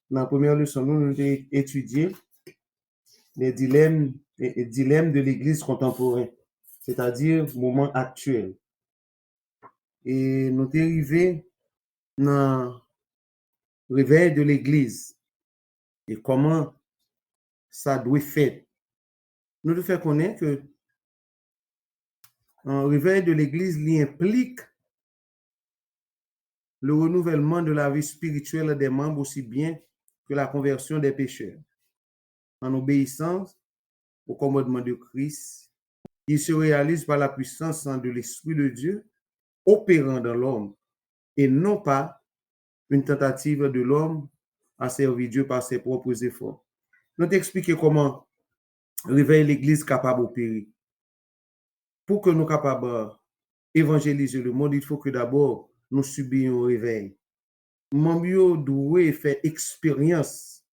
Dans la première leçon, nous avons étudié les dilemmes de l'Église contemporaine, c'est-à-dire le moment actuel. Et nous sommes arrivés dans le réveil de l'Église et comment ça doit faire. Nous devons faire connaître que le réveil de l'Église implique le renouvellement de la vie spirituelle des membres aussi bien que la conversion des pécheurs. En obéissance au commandement de Christ, il se réalise par la puissance de l'Esprit de Dieu opérant dans l'homme et non pas une tentative de l'homme à servir Dieu par ses propres efforts. Nous t'expliquer comment réveiller l'Église capable d'opérer. Pour que nous soyons capables d'évangéliser le monde, il faut que d'abord nous subions un réveil. Nous devons faire expérience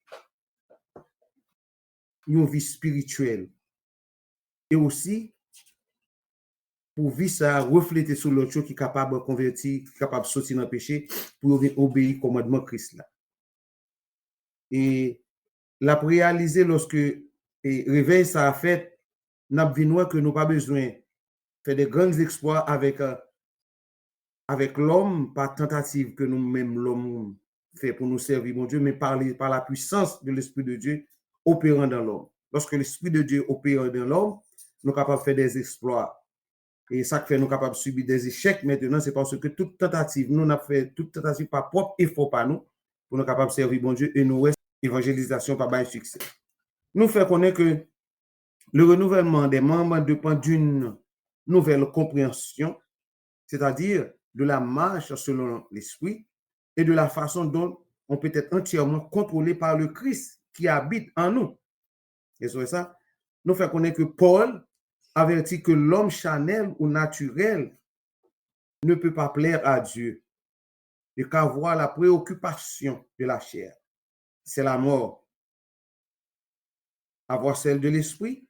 d'une vie spirituelle. Et aussi, pour vivre ça, refléter sur l'autre chose qui est capable de convertir, qui est capable de sortir dans le péché, pour obéir au commandement de Christ là. Et la réaliser lorsque le réveil ça a fait, nous avons vu que nous n'avons pas besoin de faire des grands exploits avec l'homme, par tentative que nous-mêmes, l'homme, fait pour nous servir, mon Dieu, mais par la puissance de l'Esprit de Dieu opérant dans l'homme. Lorsque l'Esprit de Dieu opère dans l'homme, nous sommes capables de faire des exploits. Et ça fait nous capables de subir des échecs maintenant, c'est parce que toute tentative, nous avons fait toute tentative par propre effort par nous, pour nous capables de servir mon Dieu et nous reste évangélisation par bail succès. Nous fait connaître que le renouvellement des membres dépend d'une nouvelle compréhension, c'est-à-dire de la marche selon l'Esprit et de la façon dont on peut être entièrement contrôlé par le Christ qui habite en nous. Et sur ça, nous fait connaître que Paul avertit que l'homme charnel ou naturel ne peut pas plaire à Dieu et qu'avoir la préoccupation de la chair, c'est la mort. Avoir celle de l'esprit,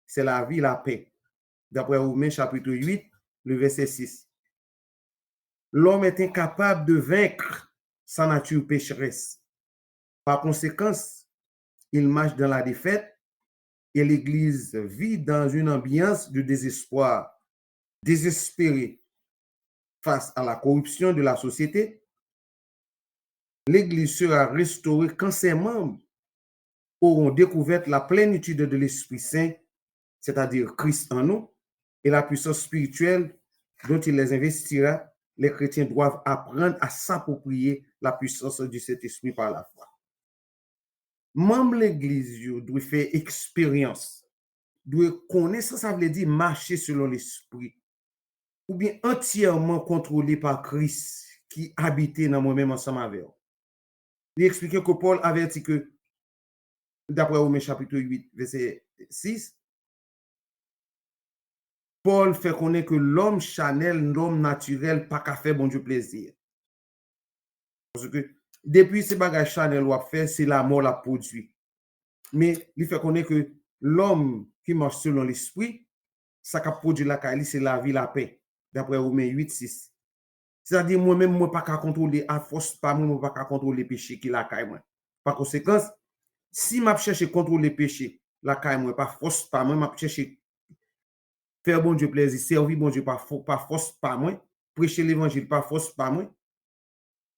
c'est la vie, la paix. D'après Romains chapitre 8, le verset 6. L'homme est incapable de vaincre sa nature pécheresse. Par conséquent, il marche dans la défaite et l'Église vit dans une ambiance de désespoir, désespérée face à la corruption de la société. L'Église sera restaurée quand ses membres auront découvert la plénitude de l'Esprit Saint, c'est-à-dire Christ en nous, et la puissance spirituelle dont il les investira. Les chrétiens doivent apprendre à s'approprier la puissance du Saint-Esprit par la foi. Membres de l'Église doivent faire expérience, doivent connaître, ça veut dire marcher selon l'Esprit, ou bien entièrement contrôlé par Christ qui habitait dans moi-même ensemble avec eux. Il explique que Paul avertit que, d'après Romains chapitre 8, verset 6, Paul fait connaître que l'homme charnel, l'homme naturel, pas qu'à faire bon Dieu plaisir. Parce que depuis ces bagages charnel ou à faire, c'est la mort la produit. Mais il fait connaître que l'homme qui marche selon l'esprit, ça qui produit la caille, c'est la vie, la paix. D'après Romains 8, 6. C'est-à-dire, moi-même, moi, pas qu'à contrôler, à force pas, moi, pas qu'à contrôler le péché qui la caille, moi. Par conséquent, si je cherche à contrôler le péché, la caille, moi, pas force pas, moi, je cherche faire bon Dieu plaisir, servir bon Dieu par force pas moi, prêcher l'évangile par force pas moi.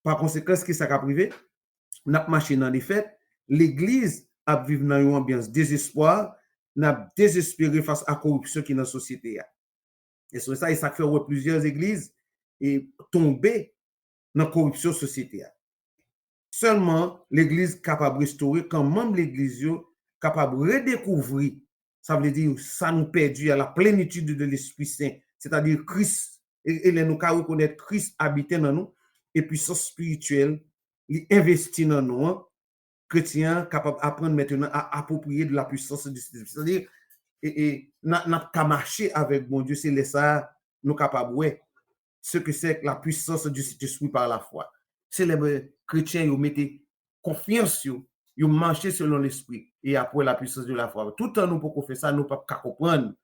Par conséquent, ce qui s'est privé, n'a marché dans les fêtes, l'église a vécu dans une ambiance désespoir, n'a désespéré face à la corruption qui est dans la société. Et sur ça, il s'est fait plusieurs églises et tomber dans la corruption société. Seulement, l'église capable de restaurer quand même l'église capable de redécouvrir. Ça veut dire ça nous perdu à la plénitude de l'Esprit Saint, c'est-à-dire Christ. Et nous pouvons reconnaître Christ habitant dans nous et puissance spirituelle, il investit dans nous. Chrétiens capables d'apprendre maintenant à approprier de la puissance du Saint. C'est-à-dire, n'a qu'à marcher avec mon Dieu, c'est ça, nous capables, ouais, ce que c'est la puissance du Saint-Esprit par la foi. C'est les chrétiens, ils mettent confiance, ils marchent selon l'esprit et après la puissance de la foi. Tout le temps, nous pouvons faire ça, nous ne pouvons pas comprendre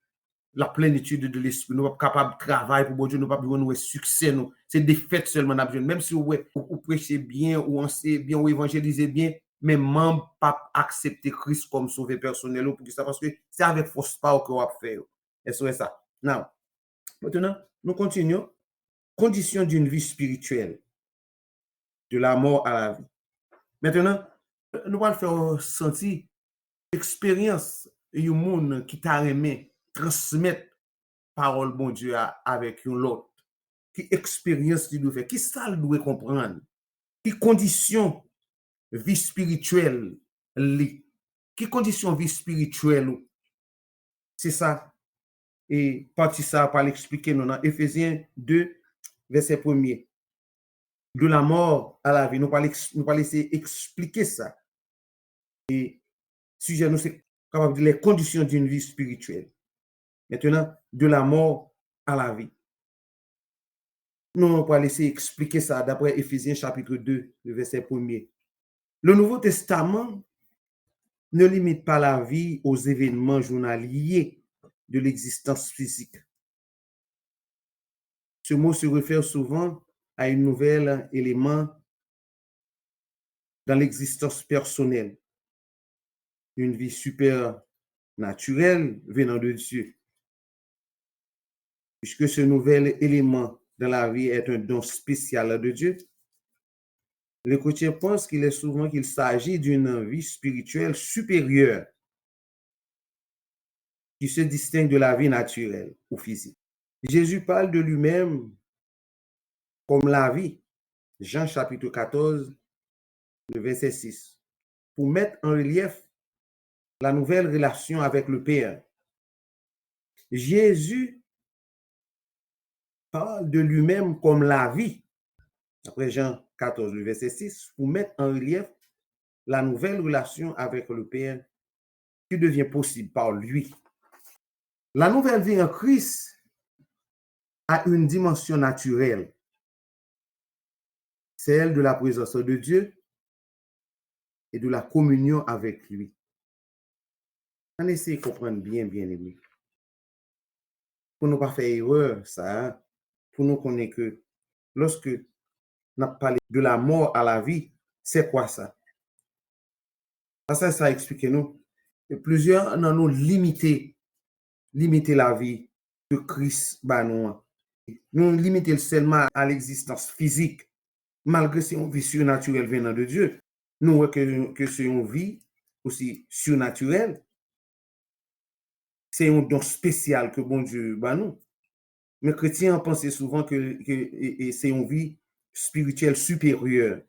la plénitude de l'esprit. Nous ne sommes pas capables de travailler pour bon Dieu, nous ne pouvons pas avoir succès. C'est des fêtes seulement. Même si vous prêchez bien, ou on sait bien, ou évangélisez bien, mais membre pas accepter Christ comme sauveur personnel pour ça parce que c'est avec force pas que on va faire. Est-ce ça? Now, maintenant, nous continuons. Condition d'une vie spirituelle, de la mort à la vie. Maintenant, nous allons faire sentir expérience un monde qui t'a aimé transmettre parole bon Dieu avec un autre. Qui expérience tu dois faire, qui ça doit comprendre, qui condition vie spirituelle li, qui condition vie spirituelle, c'est ça. Et partie ça par l'expliquer nous dans Éphésiens 2 verset 1er. De la mort à la vie, nous pas laisser expliquer ça. Et sujet nous c'est capable de dire les conditions d'une vie spirituelle. Maintenant, de la mort à la vie. Nous on va laisser expliquer ça d'après Éphésiens chapitre 2, le verset 1er. Le Nouveau Testament ne limite pas la vie aux événements journaliers de l'existence physique. Ce mot se réfère souvent à un nouvel élément dans l'existence personnelle, une vie supernaturelle venant de Dieu. Puisque ce nouvel élément dans la vie est un don spécial de Dieu, les chrétiens pensent qu'il s'agit d'une vie spirituelle supérieure qui se distingue de la vie naturelle ou physique. Jésus parle de lui-même comme la vie. Jean chapitre 14, le verset 6. Pour mettre en relief la nouvelle relation avec le Père. Jésus parle de lui-même comme la vie. Après Jean 14, le verset 6, pour mettre en relief la nouvelle relation avec le Père qui devient possible par lui. La nouvelle vie en Christ a une dimension naturelle, celle de la présence de Dieu et de la communion avec lui. On essaie de comprendre bien aimé. Pour ne pas faire erreur, ça, pour nous connaître que lorsque on a parlé de la mort à la vie, c'est quoi ça? Ça explique-nous. Plusieurs n'ont nous limité la vie de Christ. Nous limiter seulement à l'existence physique, malgré c'est une vie surnaturelle venant de Dieu. Nous voyons que c'est une vie aussi surnaturelle. C'est un don spécial que bon Dieu bat nous. Mais chrétiens pensent souvent que c'est une vie spirituelle supérieure.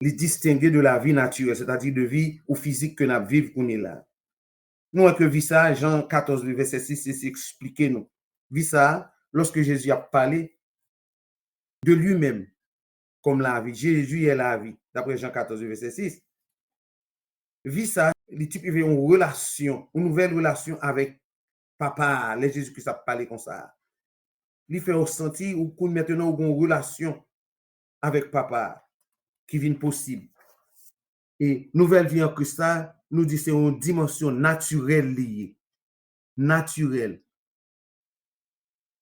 Les distinguer de la vie naturelle, c'est-à-dire de vie ou physique que nous vivons qu'on est là. Nous avons vu ça, Jean 14, verset 6, c'est expliqué nous. Vu ça, lorsque Jésus a parlé de lui-même comme la vie. Jésus est la vie, d'après Jean 14, verset 6. Vu ça, les types avaient une relation, une nouvelle relation avec papa, les Jésus qui a parlé comme ça. Il fait ressentir ou maintenant une relation avec papa qui vient possible. Et nouvelle vie en Christ, nous dit c'est une dimension naturelle liée. Naturelle.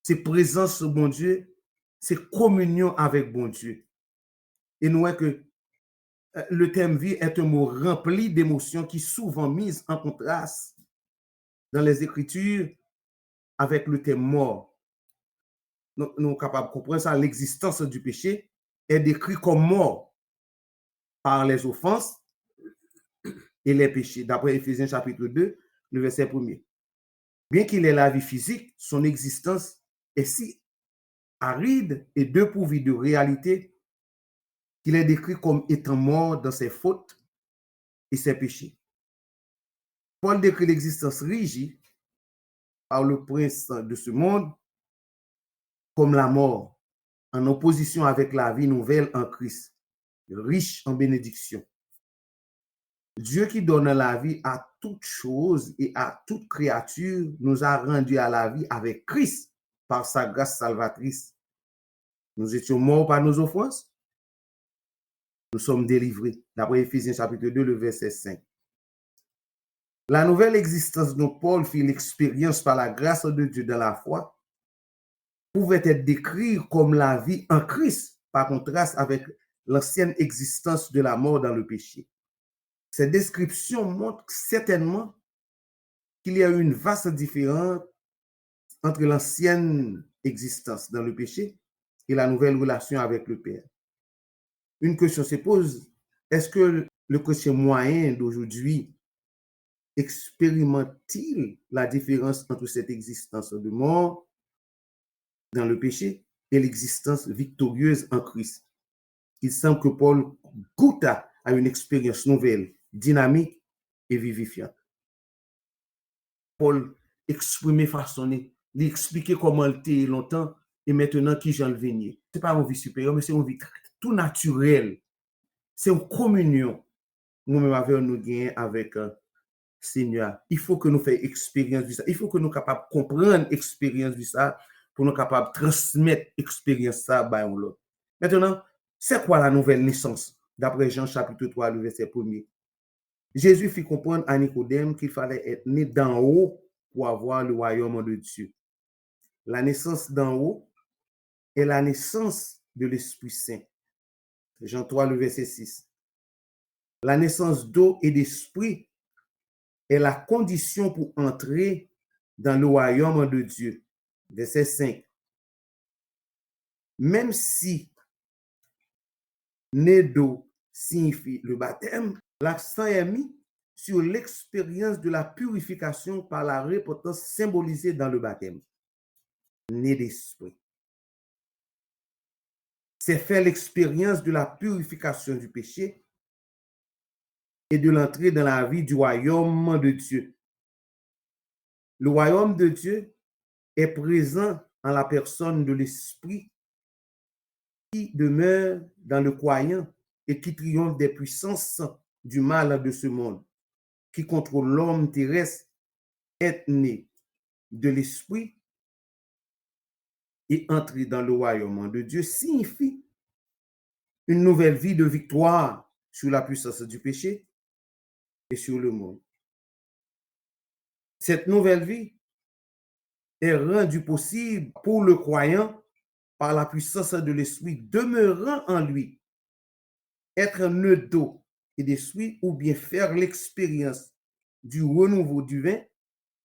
C'est présence au bon Dieu, c'est communion avec bon Dieu. Et nous voyons que le terme vie est un mot rempli d'émotions qui souvent mis en contraste dans les Écritures avec le terme mort. Nous sommes capables de comprendre ça. L'existence du péché est décrite comme mort par les offenses et les péchés, d'après Éphésiens chapitre 2, le verset 1er. Bien qu'il ait la vie physique, son existence est si aride et dépourvue de réalité qu'il est décrit comme étant mort dans ses fautes et ses péchés. Paul décrit l'existence rigide par le prince de ce monde comme la mort, en opposition avec la vie nouvelle en Christ, riche en bénédictions. Dieu qui donne la vie à toute chose et à toute créature nous a rendus à la vie avec Christ par sa grâce salvatrice. Nous étions morts par nos offenses. Nous sommes délivrés. D'après Éphésiens chapitre 2, le verset 5. La nouvelle existence dont Paul fit l'expérience par la grâce de Dieu dans la foi pouvait être décrite comme la vie en Christ, par contraste avec l'ancienne existence de la mort dans le péché. Ces descriptions montrent certainement qu'il y a une vaste différence entre l'ancienne existence dans le péché et la nouvelle relation avec le Père. Une question se pose, est-ce que le chrétien moyen d'aujourd'hui expérimente-t-il la différence entre cette existence de mort dans le péché et l'existence victorieuse en Christ? Il semble que Paul goûte à une expérience nouvelle, dynamique et vivifiante. Paul exprimait, façonné, il expliquait comment il était longtemps et maintenant qui j'en venir. Ce n'est pas une vie supérieure, mais c'est une vie tout naturelle. C'est une communion. Nous-mêmes avons nous gagné avec Seigneur. Il faut que nous fassions expérience de ça. Il faut que nous soyons capables de comprendre l'expérience de ça pour nous capables de transmettre l'expérience ça à l'autre. Maintenant, c'est quoi la nouvelle naissance? D'après Jean chapitre 3, le verset 1er. Jésus fit comprendre à Nicodème qu'il fallait être né d'en haut pour avoir le royaume de Dieu. La naissance d'en haut est la naissance de l'Esprit Saint. Jean 3, le verset 6. La naissance d'eau et d'esprit est la condition pour entrer dans le royaume de Dieu. Verset 5. Même si né d'eau signifie le baptême, l'accent est mis sur l'expérience de la purification par la repentance symbolisée dans le baptême. Né d'esprit. C'est faire l'expérience de la purification du péché et de l'entrée dans la vie du royaume de Dieu. Le royaume de Dieu est présent en la personne de l'Esprit qui demeure dans le croyant et qui triomphe des puissances du mal de ce monde, qui contrôle l'homme terrestre, est né de l'Esprit et entrer dans le royaume de Dieu signifie une nouvelle vie de victoire sur la puissance du péché et sur le monde. Cette nouvelle vie est rendue possible pour le croyant par la puissance de l'Esprit demeurant en lui. Être né d'eau et d'esprit ou bien faire l'expérience du renouveau du vin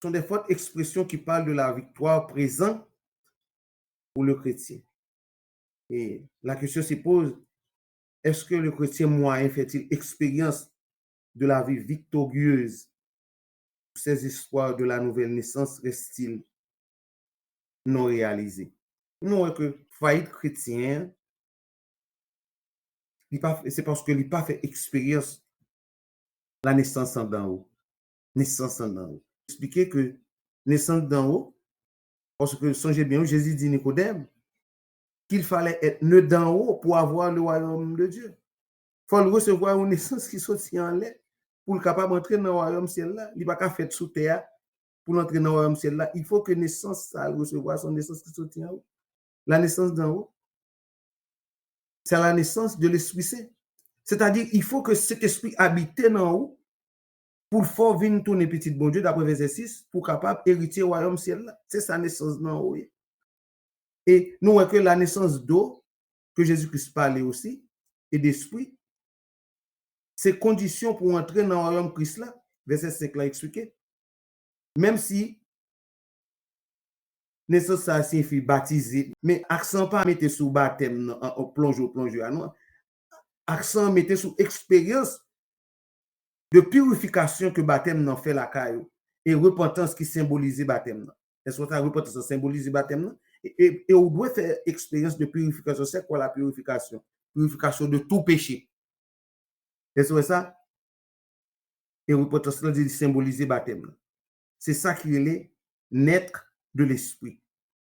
sont des fortes expressions qui parlent de la victoire présente pour le chrétien. Et la question se pose, est-ce que le chrétien moyen fait-il expérience de la vie victorieuse? Ces espoirs de la nouvelle naissance restent-ils non réalisés? Nous voyons que faillite chrétien, c'est parce qu'il n'a pas fait expérience la naissance d'en haut. Naissance d'en haut. Expliquer que naissance d'en haut, parce que songez bien, Jésus dit Nicodème qu'il fallait être né d'en haut pour avoir le royaume de Dieu. Il faut recevoir une naissance qui sortit en l'air pour être capable d'entrer dans le royaume ciel-là. Il n'est pas fait sous terre pour entrer dans le royaume ciel-là. Il faut que naissance, ça recevoir son naissance qui sortit en haut. La naissance d'en haut, c'est la naissance de l'Esprit Saint. C'est-à-dire, il faut que cet esprit habite en haut pour faire venir tourner petit bon Dieu, d'après verset 6, pour capable hériter le royaume ciel-là. C'est sa naissance d'en haut. Et nous voyons que la naissance d'eau, que Jésus-Christ parlait aussi, et d'esprit, c'est condition pour entrer dans le royaume Christ là. Verset 5 l'a expliqué. Même si naissance ça signifie baptiser, mais accent pas mettre sous baptême en plongeau à nous. Accent mettre sous expérience de purification que baptême n'en fait la caillou et repentance qui symbolise baptême. Est-ce que la repentance symbolise baptême? Et on doit faire expérience de purification. C'est quoi la purification? Purification de tout péché. Est-ce que ça? Et repentance symbolise baptême. C'est ça qui est naître de l'esprit.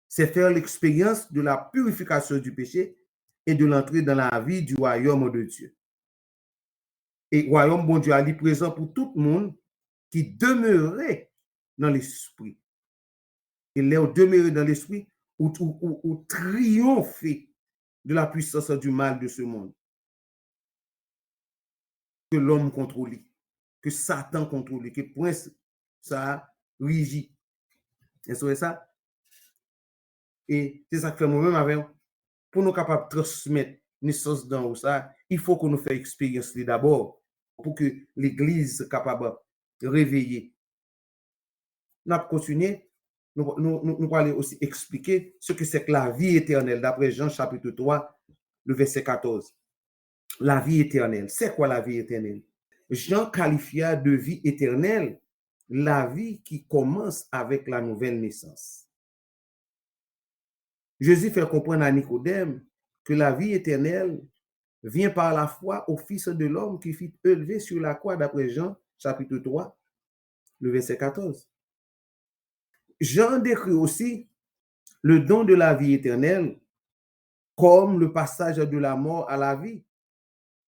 C'est faire l'expérience de la purification du péché et de l'entrée dans la vie du royaume de Dieu. Et le royaume bon Dieu est présent pour tout le monde qui demeurait dans l'esprit. Il est demeuré dans l'esprit ou triompher de la puissance du mal de ce monde. Que l'homme contrôle, que Satan contrôle, que prince ça régit. Est-ce ça? Et c'est ça que moi-même avec pour nous capables de transmettre naissance dans ça, il faut qu'on nous fasse expérience d'abord pour que l'Église soit capable de réveiller. Nous allons continuer, nous allons aussi expliquer ce que c'est que la vie éternelle, d'après Jean chapitre 3, le verset 14. La vie éternelle, c'est quoi la vie éternelle? Jean qualifia de vie éternelle la vie qui commence avec la nouvelle naissance. Jésus fait comprendre à Nicodème que la vie éternelle vient par la foi au Fils de l'homme qui fut élevé sur la croix, d'après Jean chapitre 3, le verset 14. Jean décrit aussi le don de la vie éternelle comme le passage de la mort à la vie,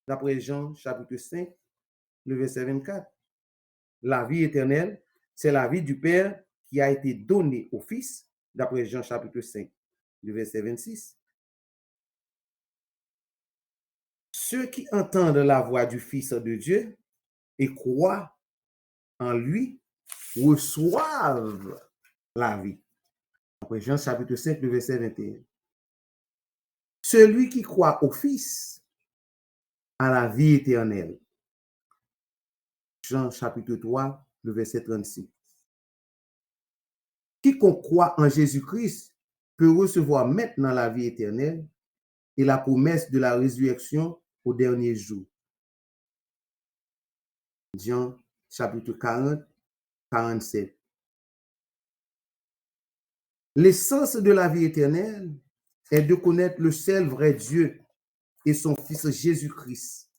d'après Jean chapitre 5, le verset 24. La vie éternelle, c'est la vie du Père qui a été donnée au Fils, d'après Jean chapitre 5, le verset 26. Ceux qui entendent la voix du Fils de Dieu et croient en lui reçoivent la vie. Après Jean chapitre 5, le verset 21. Celui qui croit au Fils a la vie éternelle. Jean chapitre 3, le verset 36. Quiconque croit en Jésus-Christ peut recevoir maintenant la vie éternelle et la promesse de la résurrection au dernier jour. Jean chapitre 40, 47. L'essence de la vie éternelle est de connaître le seul vrai Dieu et son Fils Jésus-Christ,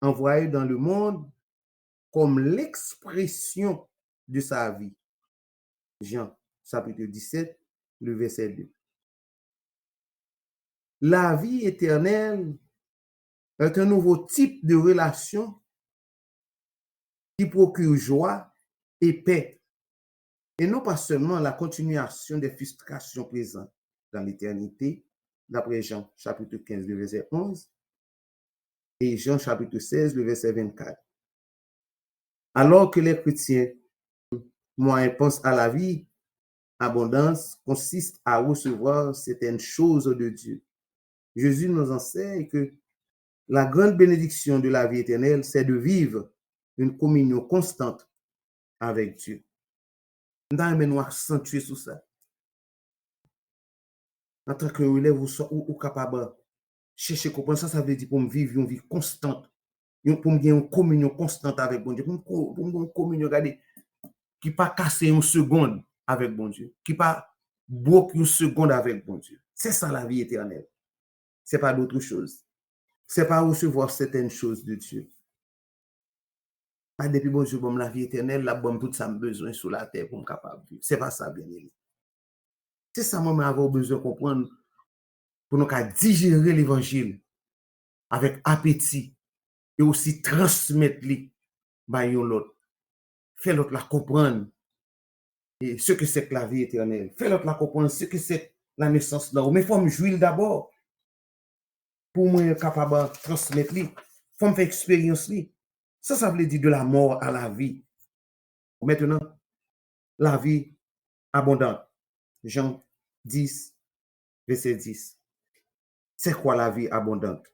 envoyé dans le monde comme l'expression de sa vie. Jean chapitre 17, le verset 2. La vie éternelle est un nouveau type de relation qui procure joie et paix, et non pas seulement la continuation des frustrations présentes dans l'éternité, d'après Jean chapitre 15, le verset 11, et Jean chapitre 16, le verset 24. Alors que les chrétiens moyens pensent à la vie, abondance consiste à recevoir certaines choses de Dieu. Jésus nous enseigne que la grande bénédiction de la vie éternelle, c'est de vivre une communion constante avec Dieu. Nous accentuer sur ça. En tant que relève, ou capable de chercher à comprendre ça, ça veut dire pour me vivre une vie constante, pour me avoir une communion constante avec bon Dieu, pour me avoir une communion, regardez, qui pas casser une seconde avec bon Dieu, qui pas bloquer une seconde avec bon Dieu. C'est ça la vie éternelle. C'est pas d'autre chose. C'est pas recevoir certaines choses de Dieu. Pas depuis bon Dieu, bon la vie éternelle, la bonne tout ça me besoin sur la terre pour me capable de vivre. C'est pas ça, bien aimé. C'est ça, moi, avoir besoin de comprendre pour nous digérer l'évangile avec appétit et aussi transmettre les à l'autre. Faire l'autre la comprendre et ce que c'est que la vie éternelle. Faire l'autre la comprendre ce que c'est la naissance là. Mais il faut me jouir d'abord pour moi être capable de transmettre les. Il faut me faire expérience les. Ça veut dire de la mort à la vie. Maintenant, la vie abondante. Jean 10, verset 10. C'est quoi la vie abondante?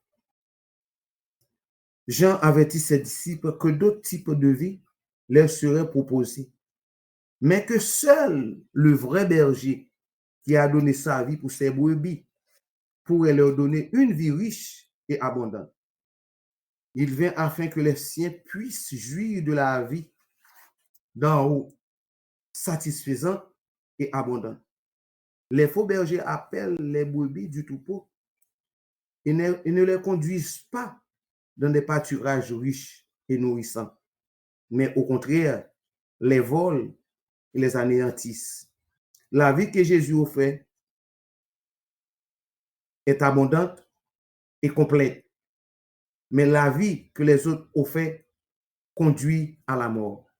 Jean avertit ses disciples que d'autres types de vie leur seraient proposés, mais que seul le vrai berger qui a donné sa vie pour ses brebis pourrait leur donner une vie riche et abondante. Il vient afin que les siens puissent jouir de la vie d'en haut, satisfaisante et abondante. Les faux bergers appellent les brebis du troupeau et ne les conduisent pas dans des pâturages riches et nourrissants, mais au contraire, les volent et les anéantissent. La vie que Jésus offre est abondante et complète, mais la vie que les autres offrent conduit à la mort.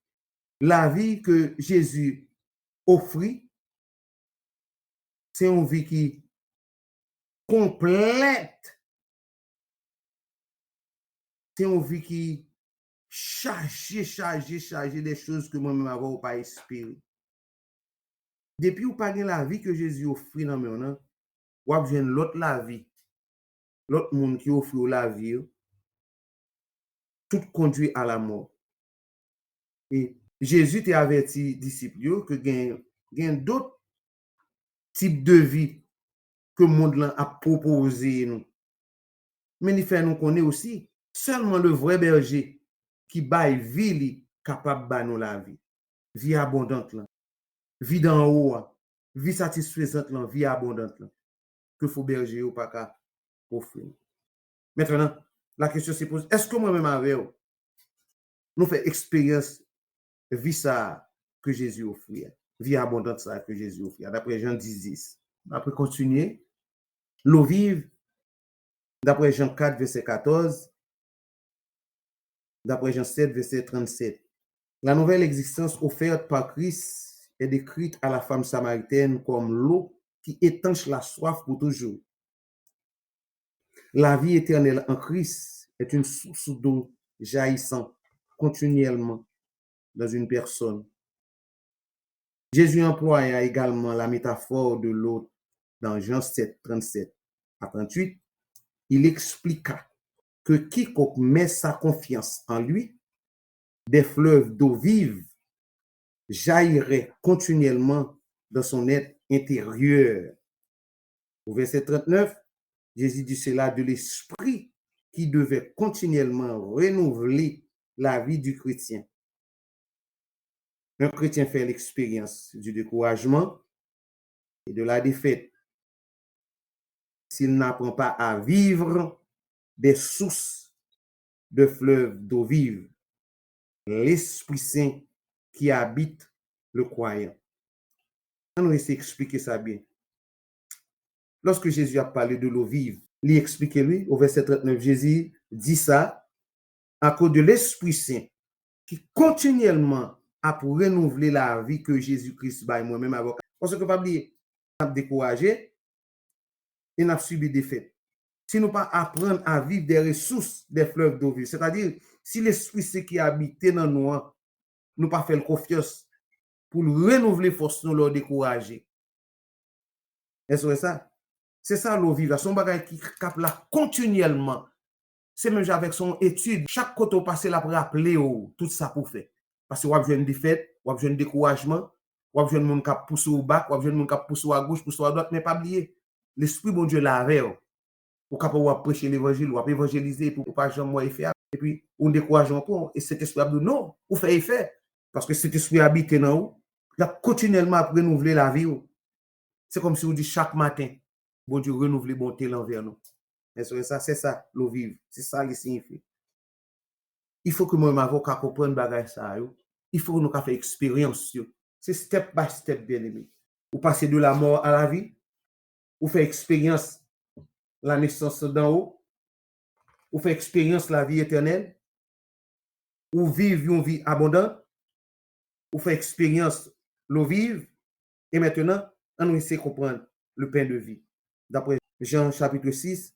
La vie que Jésus offrit, c'est une vie qui complète, c'est une vie qui chargée des choses que moi-même n'avais pas espéré. Depuis ou pas la vie que Jésus offrit dans mon nom, ou bien l'autre la vie, l'autre monde qui offre la vie, tout conduit à la mort. Et Jésus t'a averti disciples que gain d'autres types de vie que le monde a proposé nous. Mais il fait nous connaître aussi seulement le vrai berger qui baille vie capable de nous la vie. Vie abondante là. Vie d'en haut, vie satisfaisante là, vie abondante là. Que faut berger ou pas qu'à offrir. Maintenant, la question se pose, est-ce que moi-même avec vous, nous faisons expérience vie ça que Jésus offrit, vie abondante ça que Jésus offrit, d'après Jean 10. Après continuer, l'eau vive, d'après Jean 4, verset 14, d'après Jean 7, verset 37. La nouvelle existence offerte par Christ est décrite à la femme samaritaine comme l'eau qui étanche la soif pour toujours. La vie éternelle en Christ est une source d'eau jaillissant continuellement dans une personne. Jésus employa également la métaphore de l'eau dans Jean 7, 37 à 38. Il expliqua que quiconque met sa confiance en lui, des fleuves d'eau vive jaillirait continuellement dans son être intérieur. Au verset 39, Jésus dit cela de l'esprit qui devait continuellement renouveler la vie du chrétien. Un chrétien fait l'expérience du découragement et de la défaite s'il n'apprend pas à vivre des sources de fleuves d'eau vive, l'Esprit Saint qui habite le croyant. On va essayer d'expliquer ça bien. Lorsque Jésus a parlé de l'eau vive, il explique lui, au verset 39, Jésus dit ça à cause de l'Esprit Saint qui continuellement a pour renouveler la vie que Jésus-Christ bat moi-même avocat. Parce que pas oublier, on a découragé et on a subi des défaites. Si nous pas apprendre à vivre des ressources des fleuves d'eau vive, c'est-à-dire si l'Esprit Saint qui habite dans nous pas faire confiance pour renouveler force nous leur décourager. Est-ce que ça? C'est ça l'eau vive, son bagage qui cap là continuellement. C'est même avec son étude, chaque côté passé là pour rappeler tout ça pour faire. Parce que vous avez une défaite, vous avez un découragement, vous avez un monde qui pousse au bas, vous avez un monde qui pousse à gauche, pousse à droite, mais pas oublier, l'esprit bon Dieu l'avait. Pour capable prêcher l'évangile, ou évangéliser pour pas jamais faire. Et puis, on décourage encore, et cet esprit de non, ou fait effet. Parce que cet esprit habite dans vous, il a continuellement à renouveler la vie. C'est comme si on dit chaque matin, bon Dieu renouveler bonté l'envers nous. Ça, c'est ça, l'eau vive. C'est ça qui signifie. Il faut que moi, mon avocat, comprenne bagage ça. Il faut que nous fassions expérience. C'est step by step, bien aimé. Vous passez de la mort à la vie. Vous faites expérience la naissance d'en haut. Vous faites expérience la vie éternelle. Vous vivez une vie abondante. Vous faites expérience l'eau vive. Et maintenant, on essaie de comprendre le pain de vie. D'après Jean chapitre 6,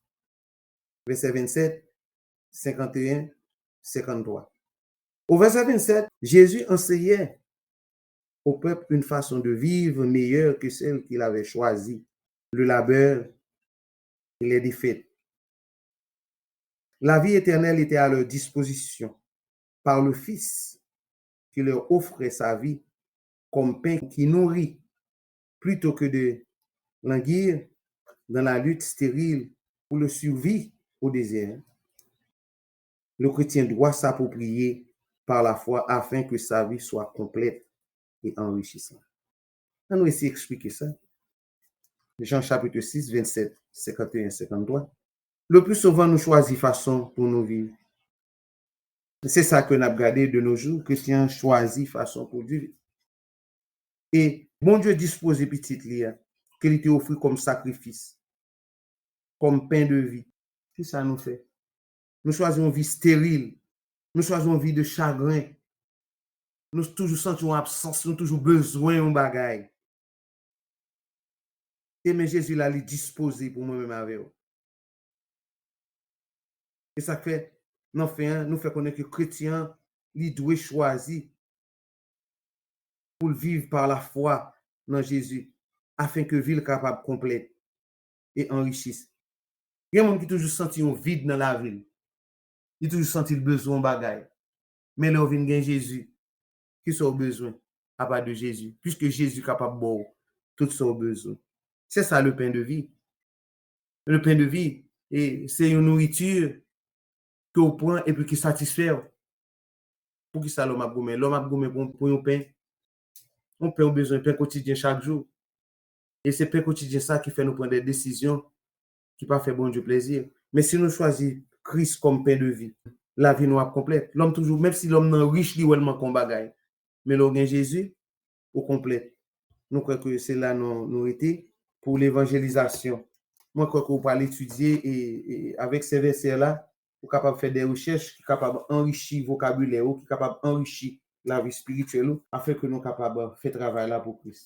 verset 27, 51, 53. Au verset 27, Jésus enseignait au peuple une façon de vivre meilleure que celle qu'il avait choisie, le labeur et les défaites. La vie éternelle était à leur disposition par le Fils qui leur offrait sa vie comme pain qui nourrit plutôt que de languir dans la lutte stérile pour le survie au désert. Le chrétien doit s'approprier par la foi afin que sa vie soit complète et enrichissante. On va essayer d'expliquer ça. Jean chapitre 6, 27, 51, 53. Le plus souvent, nous choisissons façon pour nous vivre. C'est ça que nous avons regardé de nos jours, chrétiens choisissent façon pour vivre. Et bon Dieu dispose petit lia, qu'il était offert comme sacrifice, comme pain de vie. C'est ça nous fait. Nous choisissons une vie stérile. Nous choisissons une vie de chagrin. Nous toujours sentons absence, nous toujours besoin de bagaille. Et mais Jésus l'a disposé pour moi-même avec vous. Et ça fait, nous fait connaître que chrétien, il doit choisir pour vivre par la foi dans Jésus, afin que ville capable complète et enrichisse. Il y a des gens qui toujours senti un vide dans la ville. il toujours senti le besoin de bagaille. Mais là, on vient de Jésus. Qui sont besoin à part de Jésus? Puisque Jésus est capable de boire tout son besoin. C'est ça le pain de vie. Le pain de vie, et c'est une nourriture que vous prenez et puis qui satisfait. Pour qui ça l'homme a gommé? L'homme a gommé pour un pain. On pain au besoin, pain quotidien chaque jour. Et c'est pain quotidien ça qui fait nous prendre des décisions qui pas fait bon Dieu plaisir. Mais si nous choisissons Christ comme pain de vie, la vie nous a complète. L'homme toujours, même si l'homme n'est riche, il est comme bagaille. Mais l'homme Jésus au complet. Nous croyons que c'est là nous été pour l'évangélisation. Moi, je crois qu'on peut l'étudier et avec ces versets-là, vous êtes capable de faire des recherches, qui sont capables d'enrichir le vocabulaire, qui sont capables d'enrichir la vie spirituelle, afin que nous soyons capables de faire travail là pour Christ.